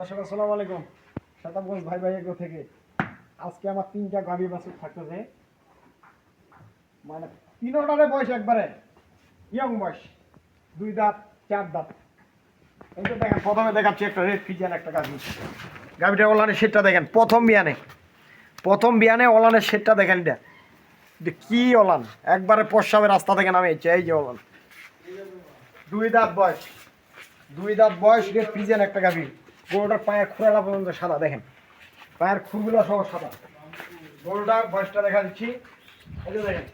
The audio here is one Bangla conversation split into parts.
আসসালামু আলাইকুম শতাবগঞ্জ ভাই ভাইয়ের থেকে আজকে আমার তিনটা গাভী বাছুর থাকতেছে মানে তিনটারে বয়স একবারে ইয়ং বয়স 2 দাঁত 4 দাঁত। এই তো দেখেন প্রথমে দেখাচ্ছি একটা রেড ফিজিয়ান একটা গাভী। গাভীটা ওলানের শেডটা দেখেন প্রথম বিয়ানে ওলানের শেডটা দেখেন এটা কি ওলান একবারে প্রস্রাবের রাস্তা থেকে নামে এই যে ওলান 2 দাঁত বয়স রেড ফিজিয়ান একটা গাভী। গরুটার পায়ের খুঁড়ালা পর্যন্ত সাদা দেখেন, পায়ের খুরগুলো সহ সাদা। গরুটার বয়সটা দেখা দিচ্ছি, এই যে দেখেন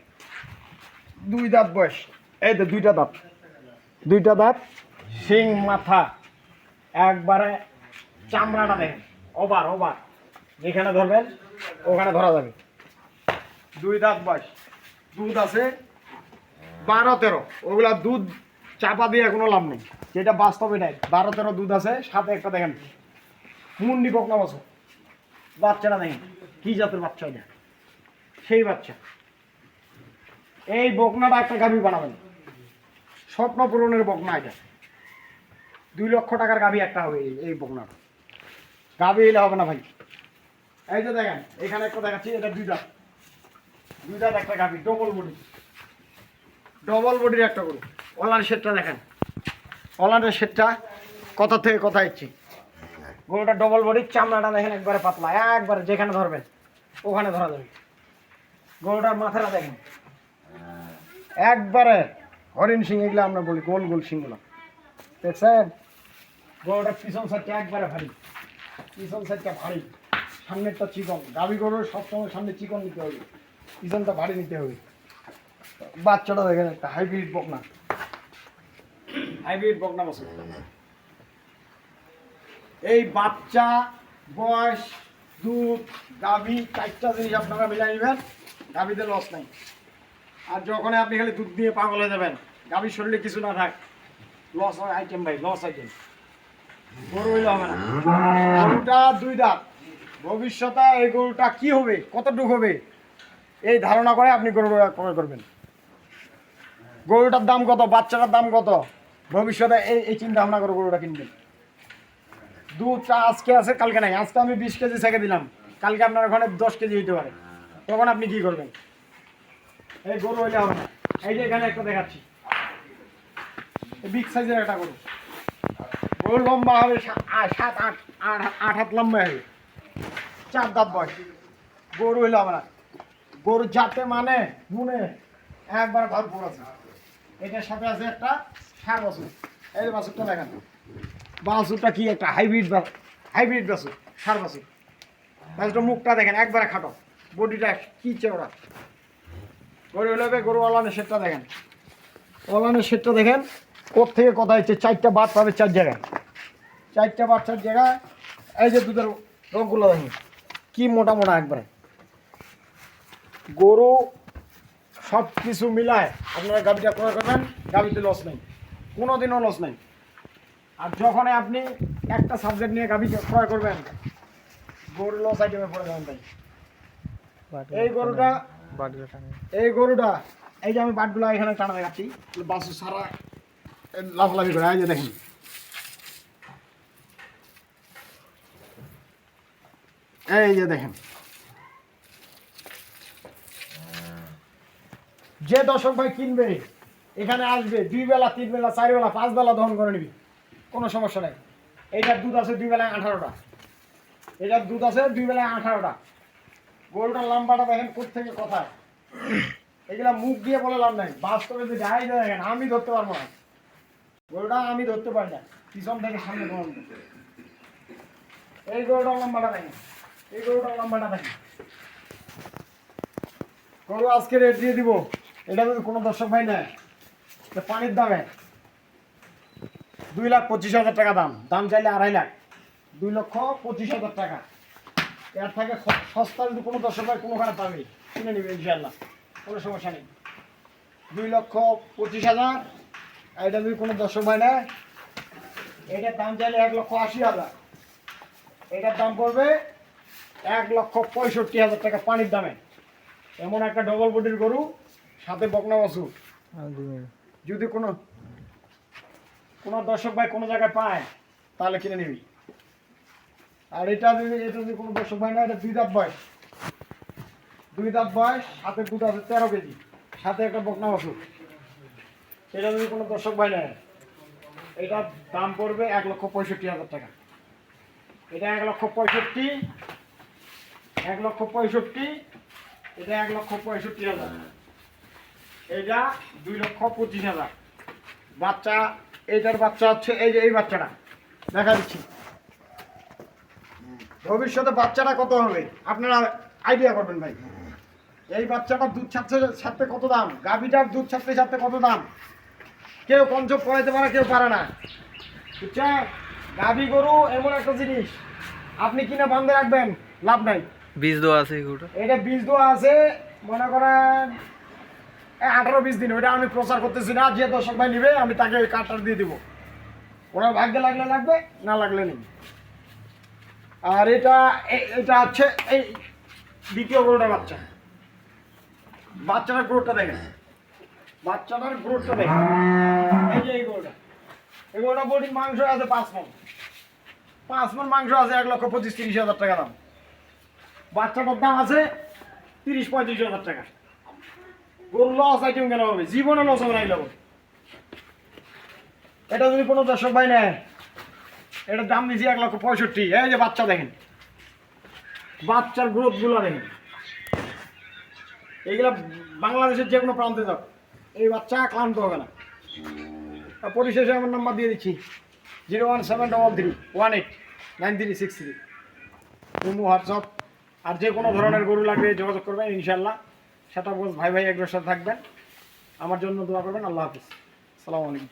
2 দাঁত বয়স, এই তো দুইটা দাঁত শিং মাথা একবারে চামড়াটা দেখেন ওভার যেখানে ধরবেন ওখানে ধরা যাবে। 2 দাঁত বয়স, দুধ আছে 12-13, ওগুলা দুধ চাপা দিয়ে কোনো লাভ নেই, যেটা বাস্তবে নেই। 12-13 দুধ আছে, সাথে একটা দেখেন মুন্ডি বকনা বছর বাচ্চাটা দেখেন কি জাতের বাচ্চা, এটা সেই বাচ্চা। এই বকনাটা একটা গাভী বানাবেন, স্বপ্ন পূরণের বকনা। এটা 2 লক্ষ টাকার গাভী একটা হবে। এই বকনাটা গাভী এলে হবে না ভাই। এই যে দেখেন এখানে একটা দেখাচ্ছি, এটা 2 দাঁত একটা গাভী, ডবল বডির একটা গরু। অনলাইন শেডটা দেখেন, অনলাইনের শেডটা কথা থেকে কথা ইচ্ছি। গরুটা ডবল বডির, চামড়াটা দেখেন একবারে পাতলা, একবারে যেখানে ধরবেন ওখানে ধরা যাবে। গরুটার মাথাটা দেখেন একবারে হরিণ সিং, এগুলো আমরা বলি গোল গোল সিংগুলো দেখছেন। গরুটার পিছন সাইডটা একবারে ভারী, সামনেরটা চিকন। গাভী গরুর সবসময় সামনে চিকন নিতে হবে, পিছনটা ভারী নিতে হবে। বাচ্চাটা দেখেন একটা হাইব্রিড বকনা বছর। এই বাচ্চা বয়স দুধ গাভী 4টা জিনিস আপনারা মিলাই নেবেন, গাভীতে লস নাই। আর যখন আপনি খালি দুধ দিয়ে পাগল হয়ে যাবেন, গাভীর শরীরে কিছু না থাক, লস হয় আইটেম ভাই, লস আইটেম। গরু হইলে হবে না। গরুটা 2 দাঁত, ভবিষ্যতে এই গরুটা কি হবে, কতটুকু হবে, এই ধারণা করে আপনি গরুটা ক্রয় করবেন। গরুটার দাম কত, বাচ্চাটার দাম কত, ভবিষ্যতে এই চিন্তা ভাবনা করে গরুটা কিনবেন। দুধটা আজকে আছে কালকে নাই। আজকে আমি 20 কেজি ছেঁকে দিলাম, কালকে আপনার ওখানে 10 কেজি হইতে পারে, তখন আপনি কি করবেন? এই গরু হইলে হবে না। এই যে এখানে একটা দেখাচ্ছি, বিগ সাইজের একটা গরু। গরু লম্বা হবে 7-8 হাত লম্বা হবে, 4 দাঁত বয়স। গরু হইলে হবে না। গরু যাতে মানে গুনে একবার ভরপুর আছে। এটার সাথে আছে একটা 6 বছর। এই বাছুরটা দেখেন, বাছুরটা কি একটা হাইব্রিড বাছুর, 6 বছর। বাছুরটা মুখটা দেখেন একবারে খাটো, বডিটা কি চওড়া। গরু হইলে গরু অলানের শেডটা দেখেন, কোত্থেকে কথা হচ্ছে। 4টা বাদ পাবে 4 জায়গায়, 4টা বাদ 4 জায়গায়। এই যে দুধের রোগগুলো দেখেন কি মোটা একবারে। গরু সব কিছু মিলায় আপনারা গাভীটা ক্রয় করবেন, গাভীতে লস নেই, কোনোদিনও লস নেই। আর যখন আপনি একটা সাবজেক্ট নিয়ে গাভী ক্রয় করবেন, গরু লস আইটেমে পড়ে যাবেন ভাই। এই গরুটা এই যে আমি বাটগুলো এখানে টানা দেখাচ্ছি, বাসু সারা লাফালাফি করে। এই যে দেখেন যে দর্শক ভাই কিনবে এখানে আসবে, 2 বেলা 3 বেলা 4 বেলা 5 বেলা দহন করে নিবি, কোনো সমস্যা নেই। এইটার দুধ আছে 2 বেলায় 18টা, এটার দুধ আছে 2 বেলায় 18টা। গরুটার লম্বাটা দেখেন কোত্থেকে কোথায়, এগুলা মুখ দিয়ে বলে লাভ নাই, বাস্তবে যে যাই দেখেন। আমি ধরতে পারবো না গরুটা, আমি ধরতে পারি না, পিছন থেকে সামনে গরম। এই গরুটার লম্বাটা দেখেন, গরু আজকে রেট দিয়ে দিব। এটা যদি কোনো দর্শক ভাই নেয়, পানির দামে 2,25,000 টাকা দাম চাইলে 2.5 লাখ, 2,25,000 টাকা। এর থেকে সস্তা যদি কোনো দর্শক ভাই কোনোখানে পাবে, কিনে নেবে ইনশাল্লাহ, কোনো সমস্যা নেই। 2,25,000, এটা যদি কোনো দর্শক ভাই নেয়, এটার দাম চাইলে 1,80,000, এটার দাম পড়বে 1,65,000 টাকা পানির দামে। এমন একটা ডবল বডির গরু, সাথে বকনা বাছুর, যদি কোনো দর্শক ভাই কোনো জায়গায় পায় তাহলে কিনে নিবি। আর এটা যদি কোনো দর্শক ভাই না, এটা 2 দাঁত বয়স, 2 দাঁত বয়স, সাথে দুধ আছে 13 কেজি, সাথে একটা বকনা বাছুর। এটা যদি কোনো দর্শক ভাই নেয়, এটার দাম পড়বে 1,65,000 টাকা। এটা 1,65,000, 1,65,000, এটা 1,65,000, এটা 2,25,000। বাচ্চা, এইটার বাচ্চা হচ্ছে এই যে এই বাচ্চাটা দেখা দিচ্ছি। ভবিষ্যতে বাচ্চাটা কত হবে আপনারা আইডিয়া করবেন ভাই। এই বাচ্চাটার দুধ ছাড়তে কত দাম, গাভীটার দুধ ছাড়তে কত দাম, কেউ কনসেপ্ট করাইতে পারে, কেউ পারে না, বুঝছেন? গাভী গরু এমন একটা জিনিস, আপনি কিনে বান্ধে রাখবেন, লাভ নাই। বীজ দেওয়া আছে এগুলো, এটা বীজ দেওয়া আছে, মনে করেন 18-20 দিন। ওইটা আমি প্রচার করতেছি না, যে দর্শক ভাই নিবে আমি তাকে ওই কার্ডটা দিয়ে দিব, ওনার ভাগ্যে লাগলে লাগবে, না লাগলে নেই। আর এটা হচ্ছে এই দ্বিতীয় গরুটার বাচ্চা। বাচ্চাটার গ্রোথটা দেখেন, বাচ্চাটার গ্রোথটা দেখেন। এই যে এই গরুটা বডির মাংস আছে 5 মণ, 5 মণ মাংস আছে, 1,25,000-30,000 টাকা দাম। বাচ্চাটার দাম আছে 30-35,000 টাকা। গরু লস আইটেম কেন হবে, জীবনে লস হবে না। এটা যদি কোনো দর্শক ভাই নেয়, এটার দাম দিয়েছি 1,65,000। এই যে বাচ্চা দেখেন, বাচ্চার গ্রোথ গুলো দেখেন, এইগুলা বাংলাদেশের যে কোনো প্রান্তে যাও, এই বাচ্চা ক্লান্ত হবে না। পরিশেষে আমার নাম্বার দিয়ে দিচ্ছি 01733189363, ইমো, হোয়াটসঅ্যাপ। আর যে কোনো ধরনের গরু লাগবে যোগাযোগ করবেন ইনশাল্লাহ। সেটা বস ভাই এগুলোর সাথে থাকবেন, আমার জন্য দোয়া করবেন। আল্লাহ হাফিজ, আসসালামু আলাইকুম।